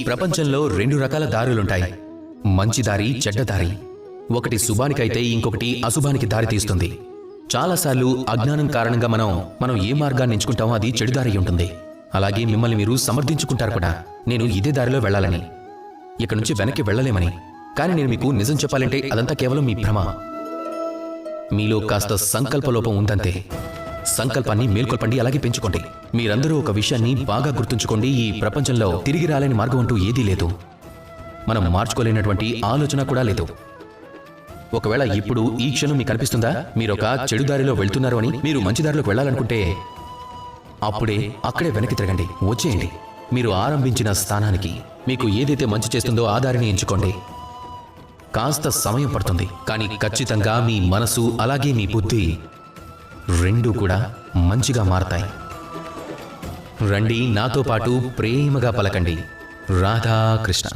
ప్రపంచంలో 2 రకాల దారులుంటాయి, మంచి దారి, చెడ్డ దారి. ఒకటి శుభానికైతే ఇంకొకటి అశుభానికి దారి తీస్తుంది. చాలాసార్లు అజ్ఞానం కారణంగా మనం ఏ మార్గాన్ని ఎంచుకుంటామో అది చెడు దారి ఉంటుంది. అలాగే మిమ్మల్ని మీరు సమర్థించుకుంటారు కూడా, నేను ఇదే దారిలో వెళ్ళాలని, ఇక నుంచి వెనక్కి వెళ్ళలేమని. కానీ నేను మీకు నిజం చెప్పాలంటే అదంతా కేవలం మీ భ్రమ. మీలో కాస్త సంకల్పలోపం ఉందంతే. సంకల్పాన్ని మేల్కొల్పండి, అలాగే పెంచుకోండి. మీరందరూ ఒక విషయాన్ని బాగా గుర్తుంచుకోండి, ఈ ప్రపంచంలో తిరిగి రాలేని మార్గం అంటూ ఏదీ లేదు. మనం మార్చుకోలేనటువంటి ఆలోచన కూడా లేదు. ఒకవేళ ఇప్పుడు ఈ క్షణం మీకు అనిపిస్తుందా మీరొక చెడు దారిలో వెళ్తున్నారు అని? మీరు మంచి దారిలోకి వెళ్ళాలనుకుంటే అక్కడే వెనక్కి తిరగండి, వచ్చేయండి. మీరు ఆరంభించిన స్థానానికి. మీకు ఏదైతే మంచి చేస్తుందో ఆ దారిని ఎంచుకోండి. కాస్త సమయం పడుతుంది, కానీ ఖచ్చితంగా మీ మనసు అలాగే మీ బుద్ధి రెండూ కూడా మంచిగా మారతాయి. రండి, నాతో పాటు ప్రేమగా పలకండి, రాధాకృష్ణ.